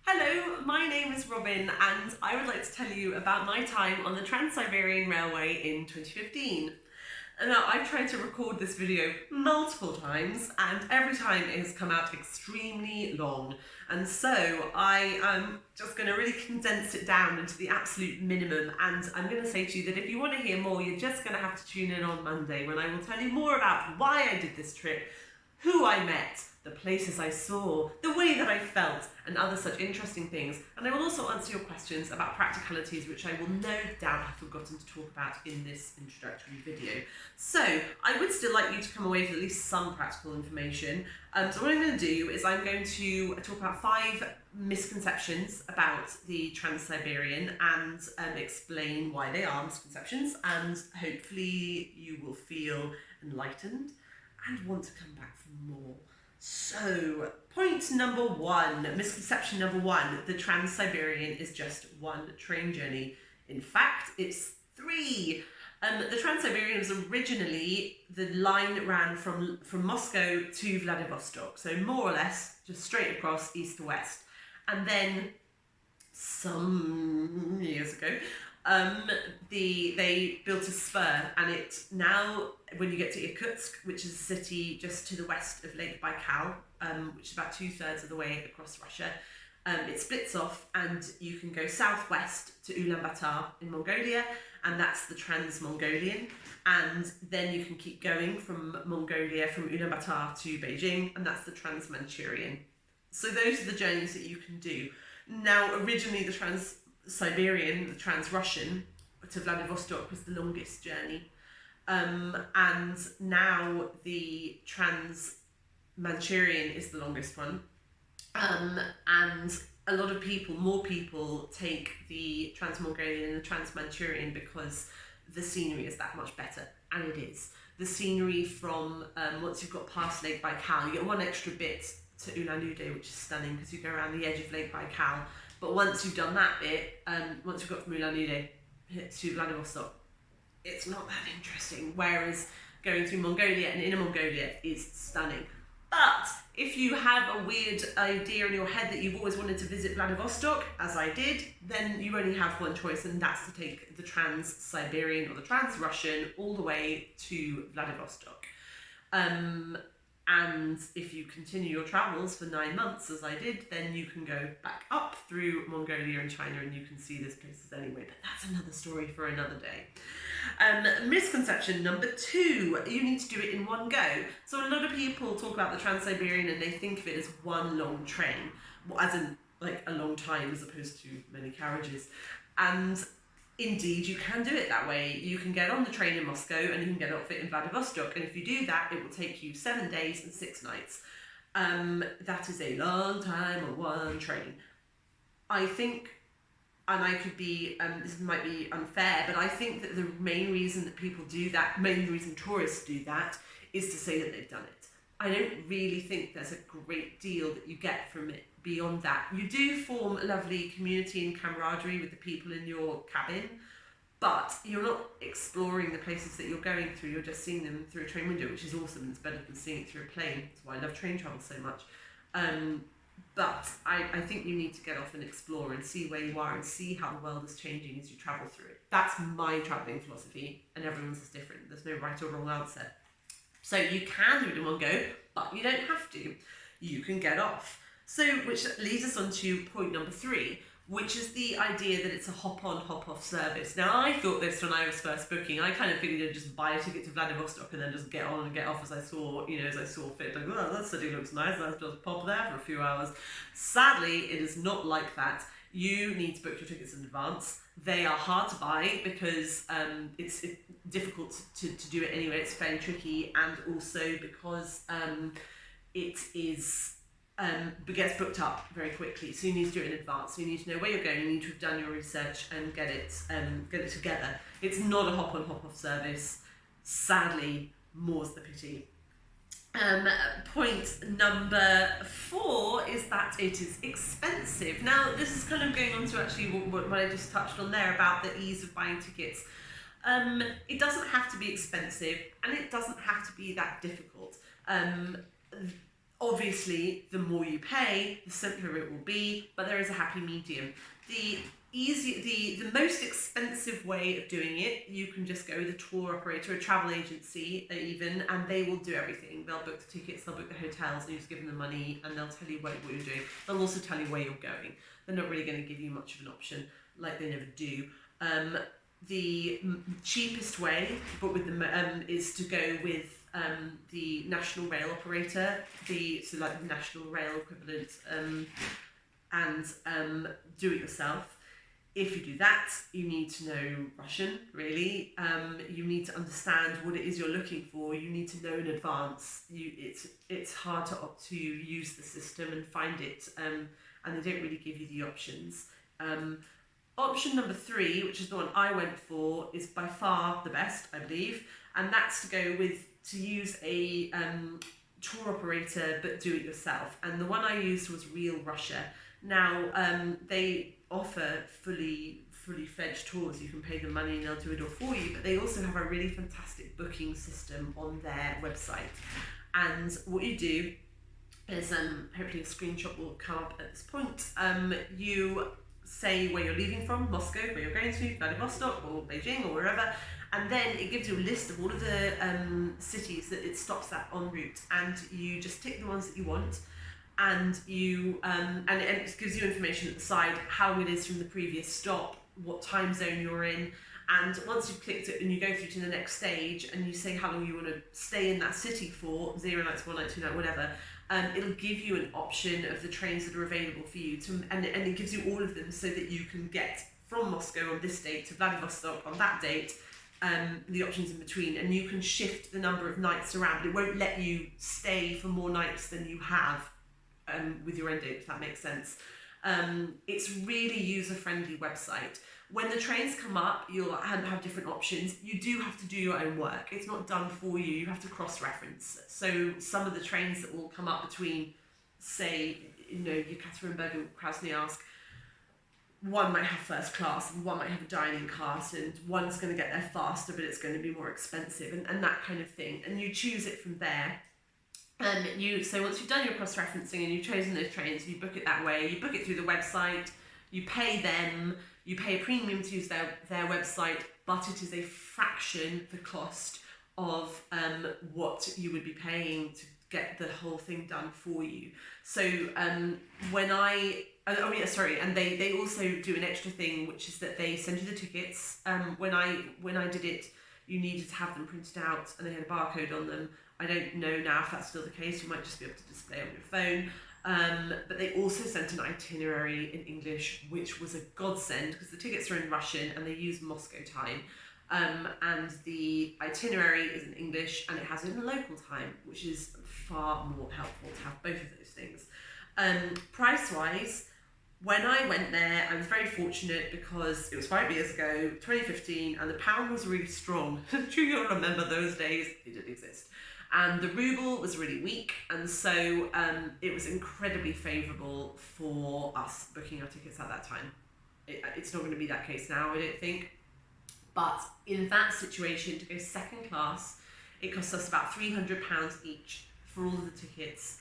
Hello, my name is Robyn and I would like to tell you about my time on the Trans-Siberian Railway in 2015. Now, I've tried to record this video multiple times and every time it has come out extremely long, and so I am just going to really condense it down into the absolute minimum, and I'm going to say to you that if you want to hear more, you're just going to have to tune in on Monday when I will tell you more about why I did this trip, who I met, the places I saw, the way that I felt, and other such interesting things. And I will also answer your questions about practicalities, which I will no doubt have forgotten to talk about in this introductory video. So I would still like you to come away with at least some practical information. So what I'm going to do is I'm going to talk about 5 misconceptions about the Trans-Siberian and explain why they are misconceptions, and hopefully you will feel enlightened and want to come back for more. So, point number 1, misconception number 1, the Trans-Siberian is just one train journey. In fact, it's 3. The Trans-Siberian was originally, the line ran from Moscow to Vladivostock, so more or less just straight across east to west. And then, some years ago, they built a spur, and it now, when you get to Irkutsk, which is a city just to the west of Lake Baikal, which is about 2/3 of the way across Russia, it splits off and you can go southwest to Ulaanbaatar in Mongolia, and that's the Trans-Mongolian, and then you can keep going from Mongolia, from Ulaanbaatar to Beijing, and that's the Trans-Manchurian. So those are the journeys that you can do. Now, originally the Trans-Siberian, the Trans-Russian to Vladivostok was the longest journey, and now the Trans-Manchurian is the longest one, and a lot of people, more people, take the Trans-Mongolian and the Trans-Manchurian because the scenery is that much better, and it is. The scenery from, once you've got past Lake Baikal, you get one extra bit to Ulan-Ude, which is stunning because you go around the edge of Lake Baikal. But once you've done that bit, once you've got from Ulan-Ude to Vladivostok, it's not that interesting. Whereas going through Mongolia and Inner Mongolia is stunning. But if you have a weird idea in your head that you've always wanted to visit Vladivostok, as I did, then you only have one choice, and that's to take the Trans-Siberian or the Trans-Russian all the way to Vladivostok. And if you continue your travels for 9 months, as I did, then you can go back up through Mongolia and China and you can see these places anyway, but that's another story for another day. Misconception number 2, you need to do it in one go. So a lot of people talk about the Trans-Siberian and they think of it as one long train, as in like a long time as opposed to many carriages. And indeed, you can do it that way. You can get on the train in Moscow and you can get off it in Vladivostok, and if you do that, it will take you 7 days and 6 nights. That is a long time on one train. I think, and I could be, this might be unfair, but I think that the main reason that people do that, main reason tourists do that, is to say that they've done it. I don't really think there's a great deal that you get from it beyond that. You do form a lovely community and camaraderie with the people in your cabin, but you're not exploring the places that you're going through, you're just seeing them through a train window, which is awesome. It's better than seeing it through a plane. That's why I love train travel so much. But I think you need to get off and explore and see where you are and see how the world is changing as you travel through it. That's my travelling philosophy, and everyone's is different. There's no right or wrong answer. So you can do it in one go, but you don't have to. You can get off. So, which leads us on to point number 3, which is the idea that it's a hop-on, hop-off service. Now, I thought this when I was first booking. I kind of figured you'd just buy a ticket to Vladivostok and then just get on and get off as I saw, as I saw fit. Like, oh, that city looks nice, let's just pop there for a few hours. Sadly, it is not like that. You need to book your tickets in advance. They are hard to buy because it's difficult to do it anyway. It's fairly tricky, and also because it gets booked up very quickly. So you need to do it in advance. So you need to know where you're going. You need to have done your research and get it together. It's not a hop-on, hop-off service. Sadly, more's the pity. Point number 4 is that it is expensive. Now, this is kind of going on to actually what I just touched on there about the ease of buying tickets. It doesn't have to be expensive, and it doesn't have to be that difficult. Obviously, the more you pay, the simpler it will be, but there is a happy medium. The most expensive way of doing it, you can just go with a tour operator, a travel agency even, and they will do everything. They'll book the tickets, they'll book the hotels, and you just give them the money, and they'll tell you what you're doing. They'll also tell you where you're going. They're not really going to give you much of an option, like they never do. The cheapest way, but with the is to go with the national rail operator, so like the national rail equivalent, and do it yourself. If you do that, you need to know Russian, really. You need to understand what it is you're looking for. You need to know in advance. It's hard to use the system and find it, and they don't really give you the options. Option number 3, which is the one I went for, is by far the best, I believe, and that's to use a tour operator but do it yourself. And the one I used was Real Russia. Now they offer fully fledged tours. You can pay them money and they'll do it all for you, but they also have a really fantastic booking system on their website. And what you do is, hopefully a screenshot will come up at this point, you say where you're leaving from, Moscow, where you're going to, Vladivostock or Beijing or wherever, and then it gives you a list of all of the cities that it stops at en route, and you just tick the ones that you want, and you and it gives you information at the side how long it is from the previous stop, what time zone you're in, and once you've clicked it and you go through to the next stage and you say how long you want to stay in that city for, 0 nights, 1 night, 2 night, whatever, it'll give you an option of the trains that are available for you, and it gives you all of them so that you can get from Moscow on this date to Vladivostok on that date, the options in between, and you can shift the number of nights around. It won't let you stay for more nights than you have with your end date, if that makes sense. It's really user-friendly website. When the trains come up, you'll have different options. You do have to do your own work. It's not done for you. You have to cross-reference. So some of the trains that will come up between, say, Yekaterinburg and Krasnoyarsk, one might have first class and one might have a dining class, and one's going to get there faster, but it's going to be more expensive, and that kind of thing. And you choose it from there. So once you've done your cross-referencing and you've chosen those trains, you book it that way. You book it through the website. You pay them. You pay a premium to use their website, but it is a fraction the cost of what you would be paying to get the whole thing done for you. So and they also do an extra thing, which is that they send you the tickets. When I did it, you needed to have them printed out and they had a barcode on them. I don't know now if that's still the case. You might just be able to display it on your phone. But they also sent an itinerary in English, which was a godsend because the tickets are in Russian and they use Moscow time. And the itinerary is in English and it has it in local time, which is far more helpful to have both of those things. Price-wise, when I went there, I was very fortunate because it was 5 years ago, 2015, and the pound was really strong. I'm sure you'll remember those days. It didn't exist. And the ruble was really weak, and so it was incredibly favourable for us booking our tickets at that time. It's not going to be that case now, I don't think. But in that situation, to go second class, it cost us about £300 each for all of the tickets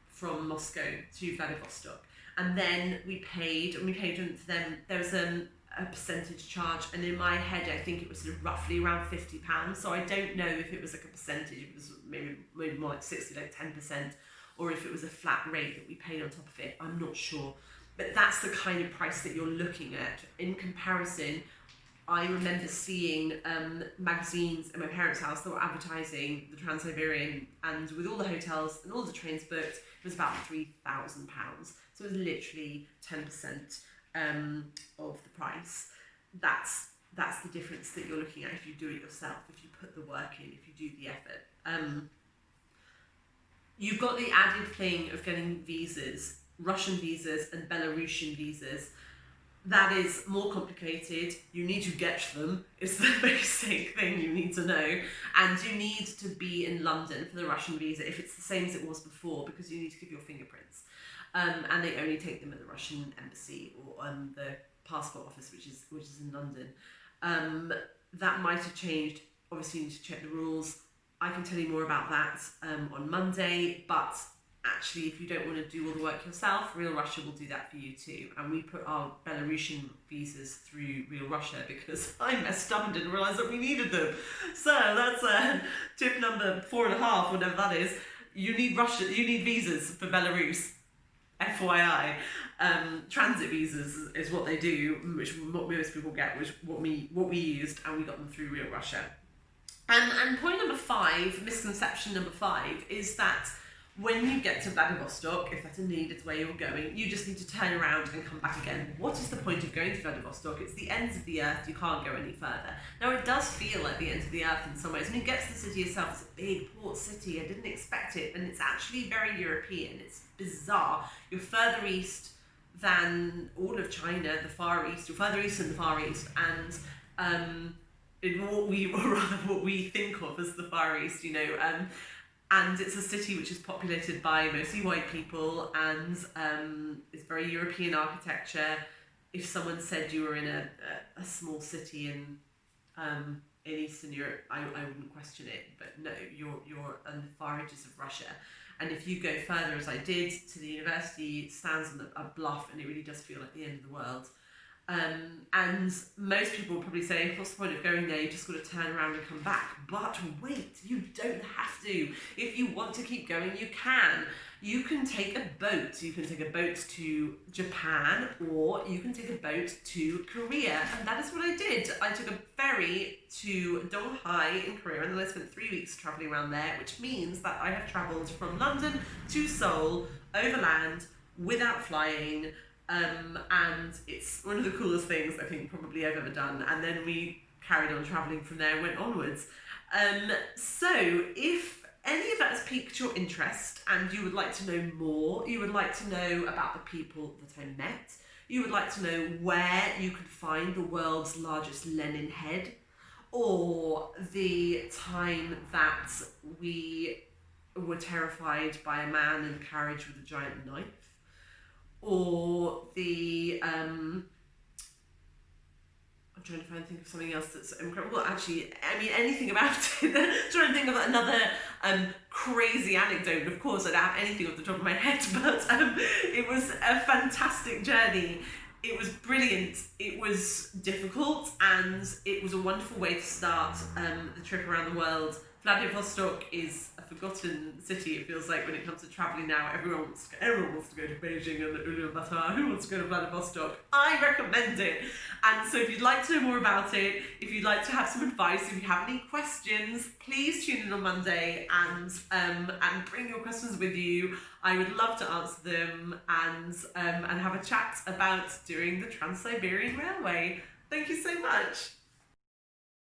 from Moscow to Vladivostok. And then we paid them, there was a percentage charge, and in my head I think it was sort of roughly around £50, so I don't know if it was like a percentage, it was maybe more like 60, like 10%, or if it was a flat rate that we paid on top of it, I'm not sure. But that's the kind of price that you're looking at. In comparison, I remember seeing magazines at my parents' house that were advertising the Trans-Siberian, and with all the hotels and all the trains booked, it was about £3,000. So it was literally 10% of the price. That's the difference that you're looking at if you do it yourself, if you put the work in, if you do the effort. You've got the added thing of getting visas, Russian visas and Belarusian visas. That is more complicated. You need to get them. It's the basic thing you need to know. And you need to be in London for the Russian visa if it's the same as it was before, because you need to give your fingerprints. And they only take them at the Russian embassy or the passport office, which is in London. That might have changed. Obviously, you need to check the rules. I can tell you more about that on Monday, but actually, if you don't want to do all the work yourself, Real Russia will do that for you too. And we put our Belarusian visas through Real Russia because I messed up and didn't realise that we needed them. So that's tip number 4.5, whatever that is. You need visas for Belarus. FYI, transit visas is what they do, which what most people get, which what we used, and we got them through Real Russia. And point number 5, misconception number 5, is that when you get to Vladivostock, if that's indeed where you're going, you just need to turn around and come back again. What is the point of going to Vladivostock? It's the ends of the earth, you can't go any further. Now it does feel like the ends of the earth in some ways. When you get to the city itself, it's a big port city, I didn't expect it, and it's actually very European, it's bizarre. You're further east than all of China, the Far East, you're further east than the Far East, and in what we think of as the Far East, you know, and it's a city which is populated by mostly white people, and it's very European architecture. If someone said you were in a small city in Eastern Europe, I wouldn't question it. But no, you're on the far edges of Russia. And if you go further, as I did, to the university, it stands on a bluff, and it really does feel like the end of the world. And most people will probably say, what's the point of going there? You just got to turn around and come back. But wait, you don't have to. If you want to keep going, you can. You can take a boat. You can take a boat to Japan, or you can take a boat to Korea. And that is what I did. I took a ferry to Donghai in Korea, and then I spent 3 weeks travelling around there, which means that I have travelled from London to Seoul, overland, without flying. And it's one of the coolest things I think probably I've ever done. And then we carried on travelling from there and went onwards. So if any of that has piqued your interest and you would like to know more, you would like to know about the people that I met, you would like to know where you could find the world's largest Lenin head, or the time that we were terrified by a man in a carriage with a giant knife, or the I'm trying to think of something else that's incredible. Well, actually, I mean, anything about it. I'm trying to think of another crazy anecdote. Of course, I don't have anything off the top of my head, but it was a fantastic journey. It was brilliant. It was difficult, and it was a wonderful way to start the trip around the world. Vladivostock is a forgotten city, it feels like, when it comes to travelling now. Everyone wants to go to Beijing and Ulaanbaatar. Who wants to go to Vladivostock? I recommend it. And so if you'd like to know more about it, if you'd like to have some advice, if you have any questions, please tune in on Monday and bring your questions with you. I would love to answer them and have a chat about doing the Trans-Siberian Railway. Thank you so much.